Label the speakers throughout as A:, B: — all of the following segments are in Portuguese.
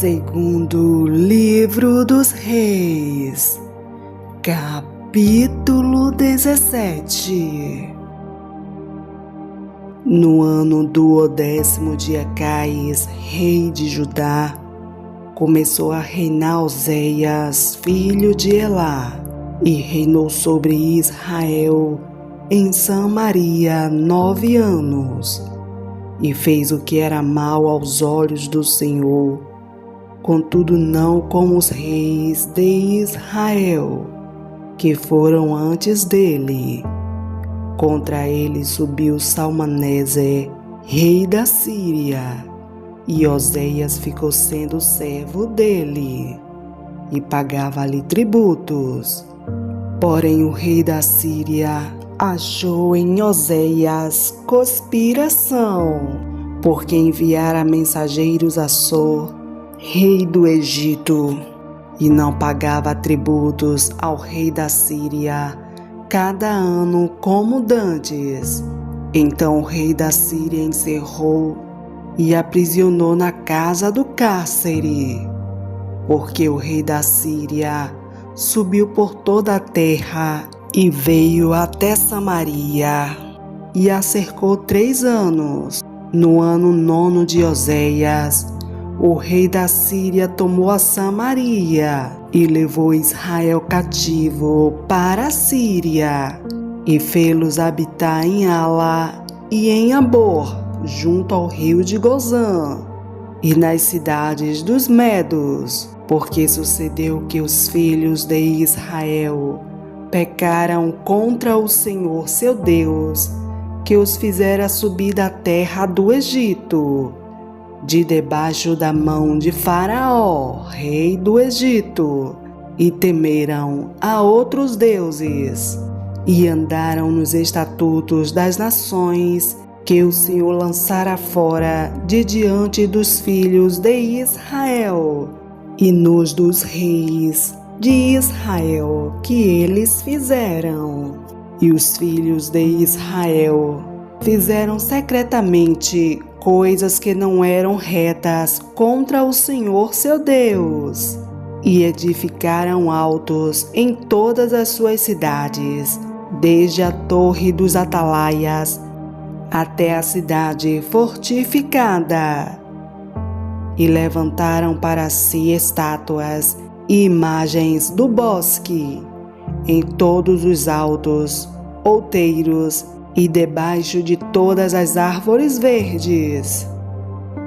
A: Segundo livro dos Reis, capítulo 17. No ano do 10º de Acais, rei de Judá, começou a reinar Oséias, filho de Elá, e reinou sobre Israel em Samaria 9 anos, e fez o que era mal aos olhos do Senhor, contudo não como os reis de Israel, que foram antes dele. Contra ele subiu Salmaneser, rei da Síria, e Oséias ficou sendo servo dele, e pagava-lhe tributos. Porém o rei da Síria achou em Oséias conspiração, porque enviara mensageiros a Sor, rei do Egito, e não pagava tributos ao rei da Síria cada ano como dantes. Então o rei da Síria encerrou e aprisionou na casa do cárcere, porque o rei da Síria subiu por toda a terra e veio até Samaria, e a cercou 3 anos. No ano 9º de Oséias, o rei da Síria tomou a Samaria e levou Israel cativo para a Síria, e fê-los habitar em Ala e em Abor, junto ao rio de Gozã, e nas cidades dos Medos, porque sucedeu que os filhos de Israel pecaram contra o Senhor seu Deus, que os fizera subir da terra do Egito, de debaixo da mão de Faraó, rei do Egito, e temeram a outros deuses, e andaram nos estatutos das nações que o Senhor lançara fora de diante dos filhos de Israel, e nos dos reis de Israel que eles fizeram. E os filhos de Israel fizeram secretamente coisas que não eram retas contra o Senhor seu Deus, e edificaram altos em todas as suas cidades, desde a torre dos atalaias até a cidade fortificada, e levantaram para si estátuas e imagens do bosque, em todos os altos, outeiros e debaixo de todas as árvores verdes,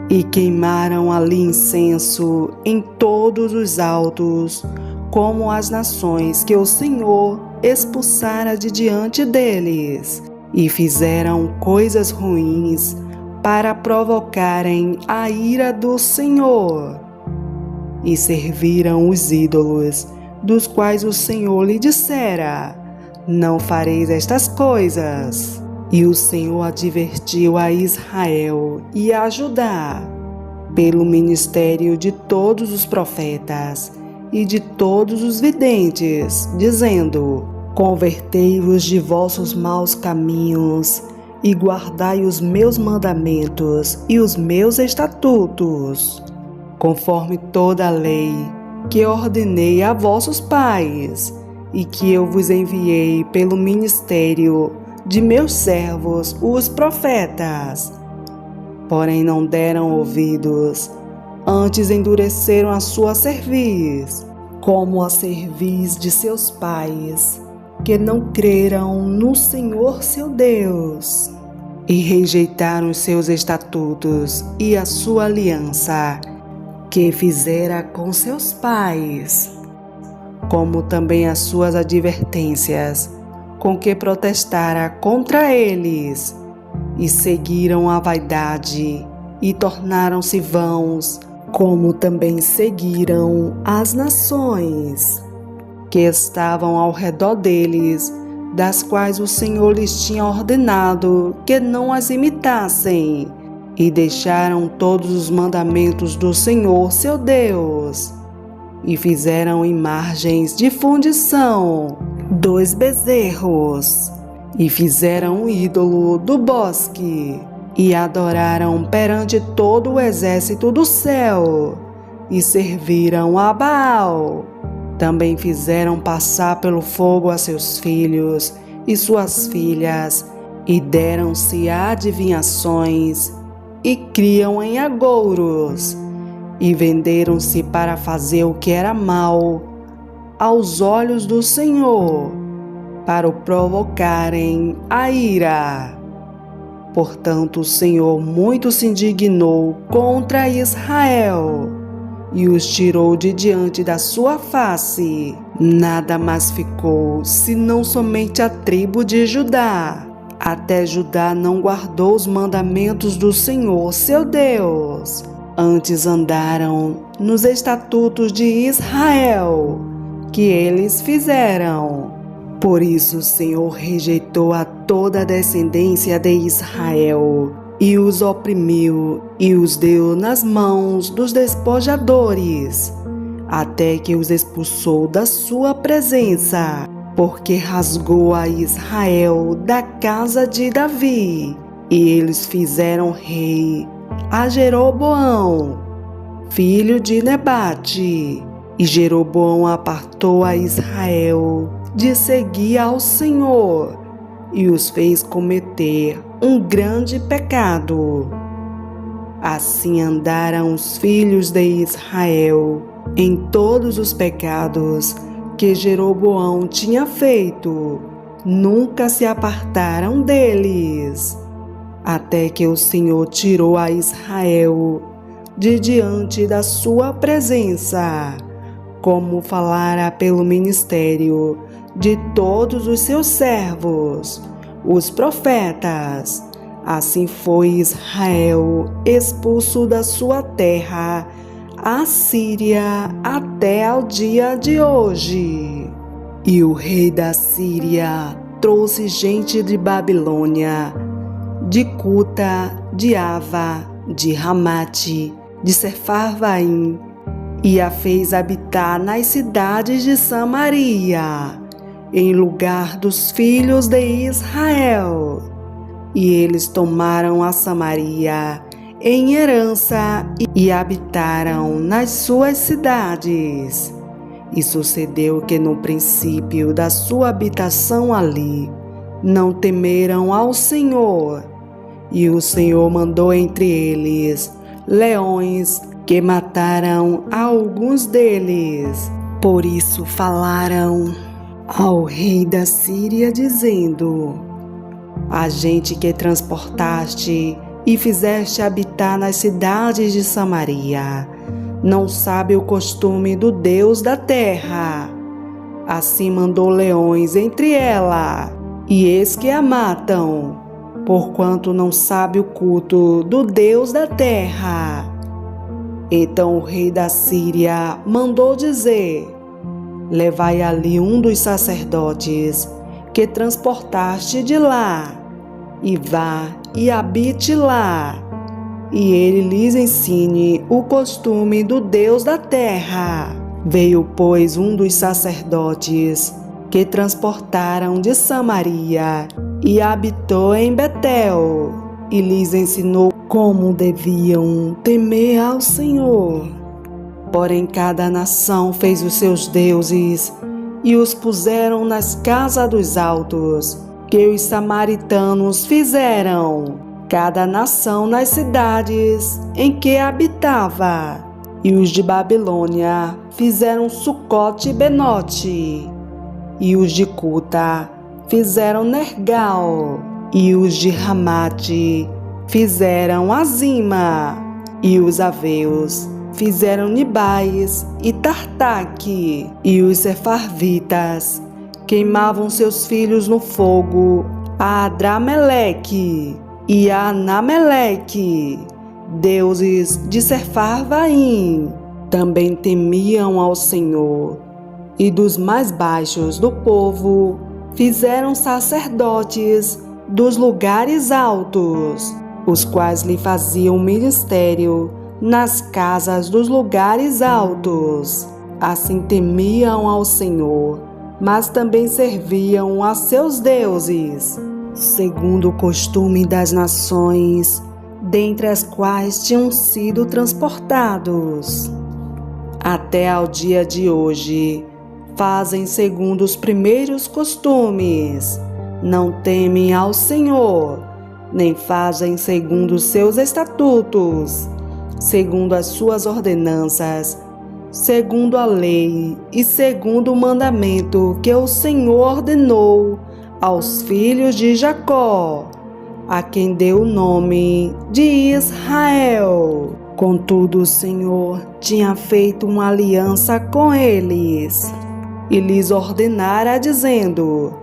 A: e queimaram ali incenso em todos os altos, como as nações que o Senhor expulsara de diante deles, e fizeram coisas ruins para provocarem a ira do Senhor, e serviram os ídolos, dos quais o Senhor lhe dissera: não fareis estas coisas. E o Senhor advertiu a Israel e a Judá, pelo ministério de todos os profetas e de todos os videntes, dizendo: convertei-vos de vossos maus caminhos e guardai os meus mandamentos e os meus estatutos, conforme toda a lei que ordenei a vossos pais, e que eu vos enviei pelo ministério de meus servos, os profetas. Porém não deram ouvidos, antes endureceram a sua cerviz, como a cerviz de seus pais, que não creram no Senhor seu Deus, e rejeitaram os seus estatutos e a sua aliança, que fizera com seus pais, como também as suas advertências, com que protestara contra eles, e seguiram a vaidade, e tornaram-se vãos, como também seguiram as nações que estavam ao redor deles, das quais o Senhor lhes tinha ordenado que não as imitassem, e deixaram todos os mandamentos do Senhor seu Deus, e fizeram imagens de fundição 2 bezerros, e fizeram um ídolo do bosque, e adoraram perante todo o exército do céu, e serviram a Baal. Também fizeram passar pelo fogo a seus filhos e suas filhas, e deram-se a adivinhações, e criam em agouros, e venderam-se para fazer o que era mal aos olhos do Senhor, para o provocarem a ira. Portanto, o Senhor muito se indignou contra Israel e os tirou de diante da sua face. Nada mais ficou, senão somente a tribo de Judá. Até Judá não guardou os mandamentos do Senhor, seu Deus. Antes andaram nos estatutos de Israel, que eles fizeram. Por isso o Senhor rejeitou a toda a descendência de Israel, e os oprimiu, e os deu nas mãos dos despojadores, até que os expulsou da sua presença, porque rasgou a Israel da casa de Davi, e eles fizeram rei a Jeroboão, filho de Nebate. E Jeroboão apartou a Israel de seguir ao Senhor, e os fez cometer um grande pecado. Assim andaram os filhos de Israel em todos os pecados que Jeroboão tinha feito, nunca se apartaram deles, até que o Senhor tirou a Israel de diante da sua presença, como falara pelo ministério de todos os seus servos, os profetas. Assim foi Israel expulso da sua terra, a Síria, até ao dia de hoje. E o rei da Síria trouxe gente de Babilônia, de Cuta, de Ava, de Ramate, de Sefarvaim, e a fez habitar nas cidades de Samaria, em lugar dos filhos de Israel. E eles tomaram a Samaria em herança e habitaram nas suas cidades. E sucedeu que no princípio da sua habitação ali, não temeram ao Senhor. E o Senhor mandou entre eles leões, que mataram alguns deles. Por isso falaram ao rei da Síria, dizendo: a gente que transportaste e fizeste habitar nas cidades de Samaria não sabe o costume do Deus da terra. Assim mandou leões entre ela, e eis que a matam, porquanto não sabe o culto do Deus da terra. Então o rei da Síria mandou dizer: levai ali um dos sacerdotes que transportaste de lá, e vá e habite lá, e ele lhes ensine o costume do Deus da terra. Veio, pois, um dos sacerdotes que transportaram de Samaria e habitou em Betel, e lhes ensinou como deviam temer ao Senhor. Porém, cada nação fez os seus deuses e os puseram nas casas dos altos, que os samaritanos fizeram, cada nação nas cidades em que habitava. E os de Babilônia fizeram Sucote e Benote, e os de Cuta fizeram Nergal, e os de Ramate fizeram Azima, e os aveus fizeram Nibais e Tartaque, e os sefarvitas queimavam seus filhos no fogo, a Adrameleque e a Anameleque, deuses de Sefarvaim. Também temiam ao Senhor, e dos mais baixos do povo fizeram sacerdotes dos lugares altos, os quais lhe faziam ministério nas casas dos lugares altos. Assim temiam ao Senhor, mas também serviam a seus deuses, segundo o costume das nações, dentre as quais tinham sido transportados. até ao dia de hoje, fazem segundo os primeiros costumes, não temem ao Senhor, nem fazem segundo os seus estatutos, segundo as suas ordenanças, segundo a lei e segundo o mandamento que o Senhor ordenou aos filhos de Jacó, a quem deu o nome de Israel. Contudo, o Senhor tinha feito uma aliança com eles e lhes ordenara, dizendo: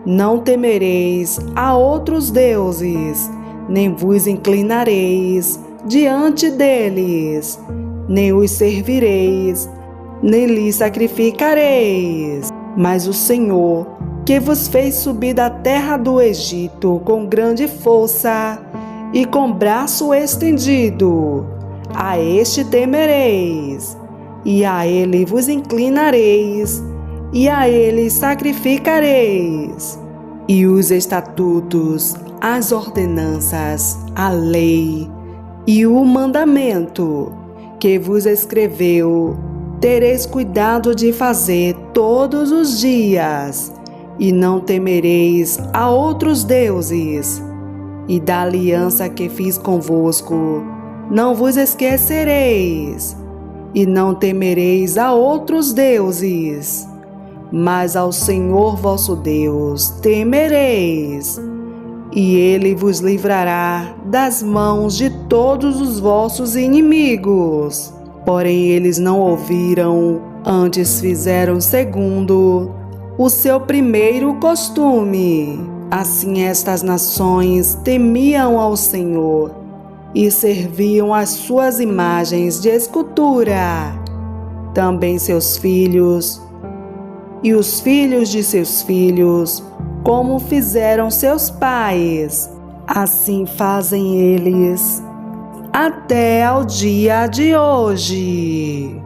A: não temereis a outros deuses, nem vos inclinareis diante deles, nem os servireis, nem lhes sacrificareis. Mas o Senhor, que vos fez subir da terra do Egito com grande força e com braço estendido, a este temereis, e a ele vos inclinareis, e a ele sacrificareis. E os estatutos, as ordenanças, a lei e o mandamento que vos escreveu, tereis cuidado de fazer todos os dias, e não temereis a outros deuses. E da aliança que fiz convosco, não vos esquecereis, e não temereis a outros deuses, mas ao Senhor vosso Deus temereis, e Ele vos livrará das mãos de todos os vossos inimigos. Porém eles não ouviram, antes fizeram segundo o seu primeiro costume. Assim estas nações temiam ao Senhor e serviam as suas imagens de escultura. Também seus filhos e os filhos de seus filhos, como fizeram seus pais, assim fazem eles até ao dia de hoje.